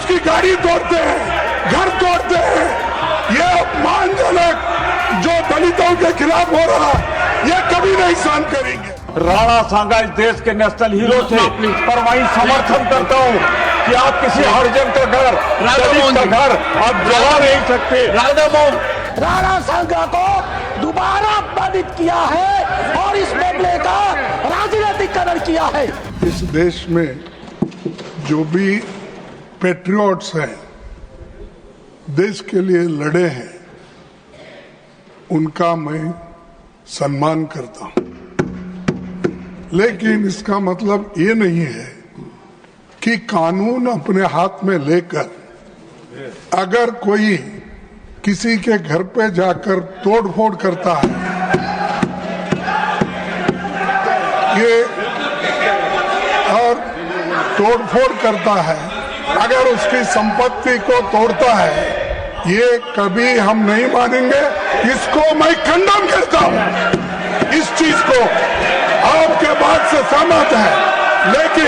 उसकी गाड़ी तोड़ते हैं, घर तोड़ते हैं। ये अपमानजनक जो दलितों के खिलाफ हो रहा, ये कभी नहीं सहन करेंगे। राणा सांगा इस देश के नेशनल हीरो थे, पर वही समर्थन करता हूँ कि आप किसी हरिजन का घर, दलित का घर आप जला नहीं सकते। राणा सांगा को दोबारा अपमानित किया है और इस मामले का राजनीतिकरण किया है। इस देश में जो भी पैट्रियट्स हैं, देश के लिए लड़े हैं, उनका मैं सम्मान करता हूं। लेकिन इसका मतलब ये नहीं है कि कानून अपने हाथ में लेकर अगर कोई किसी के घर पे जाकर तोड़फोड़ करता है, ये और तोड़फोड़ करता है, अगर उसकी संपत्ति को तोड़ता है, ये कभी हम नहीं मानेंगे। इसको मैं खंडन करता हूं। इस चीज को आपके बात से सहमत है, लेकिन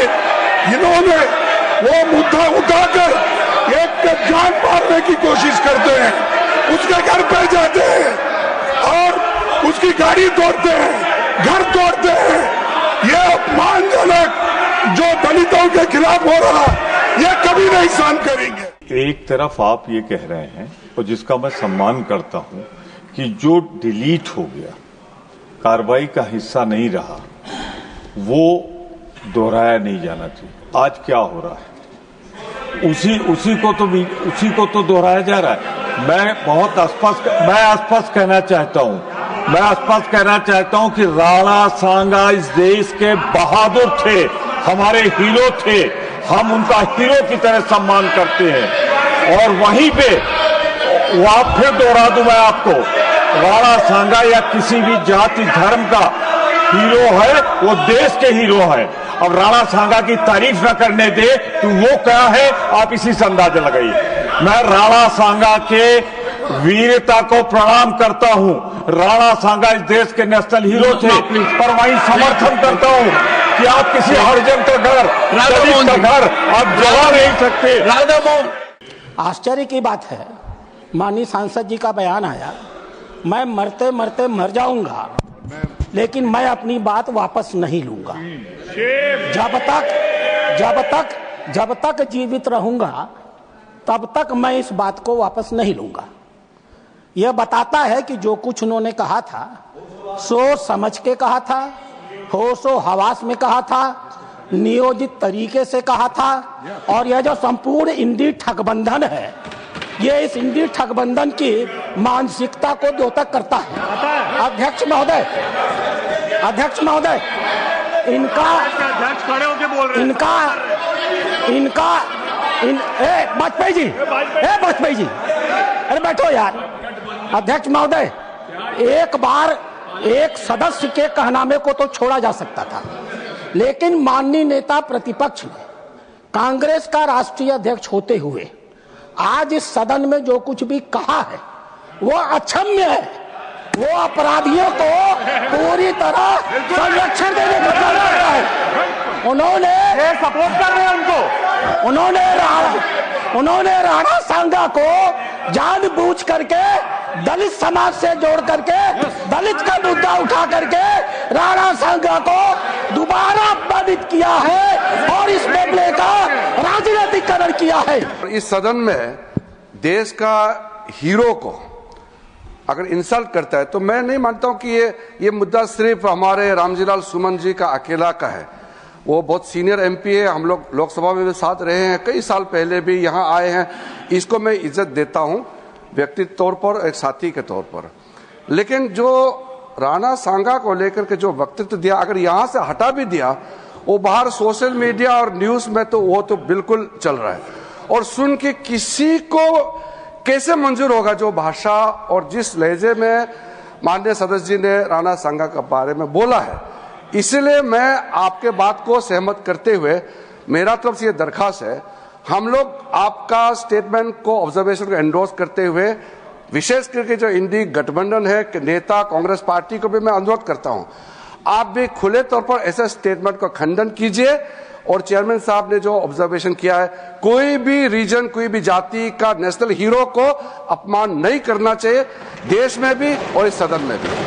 इन्होंने वो मुद्दा उठाकर एक का जान मारने की कोशिश करते हैं, उसके घर पे जाते हैं और उसकी गाड़ी तोड़ते हैं, घर तोड़ते हैं। ये अपमानजनक जो दलितों के खिलाफ हो रहा, ये कभी नहीं सहन करेंगे। एक तरफ आप ये कह रहे हैं, और जिसका मैं सम्मान करता हूं, कि जो डिलीट हो गया, कार्रवाई का हिस्सा नहीं रहा, वो दोहराया नहीं जाना चाहिए। आज क्या हो रहा है, उसी को तो दोहराया जा रहा है। मैं स्पष्ट कहना चाहता हूं कि राणा सांगा इस देश के बहादुर थे, हमारे हीरो थे, हम उनका हीरो की तरह सम्मान करते हैं। और वहीं पे आप फिर दोहरा दूं मैं आपको, राणा सांगा या किसी भी जाति धर्म का हीरो है, वो देश के हीरो है। अब राणा सांगा की तारीफ न करने दे तो वो क्या है, आप इसी से अंदाजा लगाइए। मैं राणा सांगा के वीरता को प्रणाम करता हूं। राणा सांगा इस देश के नेशनल हीरो थे, पर वही समर्थन करता हूं कि आप किसी हरिजन का घर, दलित का घर आप जला नहीं सकते। आश्चर्य की बात है, माननीय सांसद जी का बयान आया, मैं मरते मरते मर जाऊंगा, लेकिन मैं अपनी बात वापस नहीं लूंगा। जब तक जीवित रहूंगा तब तक मैं इस बात को वापस नहीं लूंगा। यह बताता है कि जो कुछ उन्होंने कहा था, सोच समझ के कहा था, होशो हवास में कहा था, नियोजित तरीके से कहा था। और यह जो संपूर्ण इंडी ठगबंधन है, ये इस इंडी ठगबंधन की मानसिकता को द्योतक करता है। अध्यक्ष महोदय, वाजपेयी जी, अरे बैठो यार। अध्यक्ष महोदय, एक बार एक सदस्य के कहनामे को तो छोड़ा जा सकता था, लेकिन माननीय नेता प्रतिपक्ष ने कांग्रेस का राष्ट्रीय अध्यक्ष होते हुए आज इस सदन में जो कुछ भी कहा है वो अक्षम्य है। वो अपराधियों को पूरी तरह संरक्षण देने का काम करता है। उन्होंने सपोर्ट कर रहे हैं उनको। उन्होंने राणा सांगा को जानबूझ करके दलित समाज से जोड़ करके दलित का मुद्दा उठा करके राणा सांगा को दोबारा अपमानित किया है और इस मामले का राजनीतिकरण किया है। इस सदन में देश का हीरो को अगर इंसल्ट करता है तो मैं नहीं मानता हूं कि ये मुद्दा सिर्फ हमारे रामजीलाल सुमन जी का अकेला का है। वो बहुत सीनियर एमपी है, हम लोग लोकसभा में भी साथ रहे हैं, कई साल पहले भी यहाँ आए हैं। इसको मैं इज्जत देता हूँ व्यक्तिगत तौर पर, एक साथी के तौर पर। लेकिन जो राणा सांगा को लेकर के जो वक्तव्य दिया, अगर यहाँ से हटा भी दिया, वो बाहर सोशल मीडिया और न्यूज में तो वो तो बिल्कुल चल रहा है। और सुन के किसी को कैसे मंजूर होगा जो भाषा और जिस लहजे में माननीय सदस्य जी ने राणा सांगा के बारे में बोला है। इसलिए मैं आपके बात को सहमत करते हुए मेरा तरफ से ये दरखास्त है, हम लोग आपका स्टेटमेंट को, ऑब्जर्वेशन को एंडोर्स करते हुए, विशेष करके जो इंडी गठबंधन है नेता कांग्रेस पार्टी को भी मैं अनुरोध करता हूं, आप भी खुले तौर पर ऐसे स्टेटमेंट को खंडन कीजिए और चेयरमैन साहब ने जो ऑब्जर्वेशन किया है, कोई भी रीजन, कोई भी जाति का नेशनल हीरो को अपमान नहीं करना चाहिए, देश में भी और इस सदन में भी।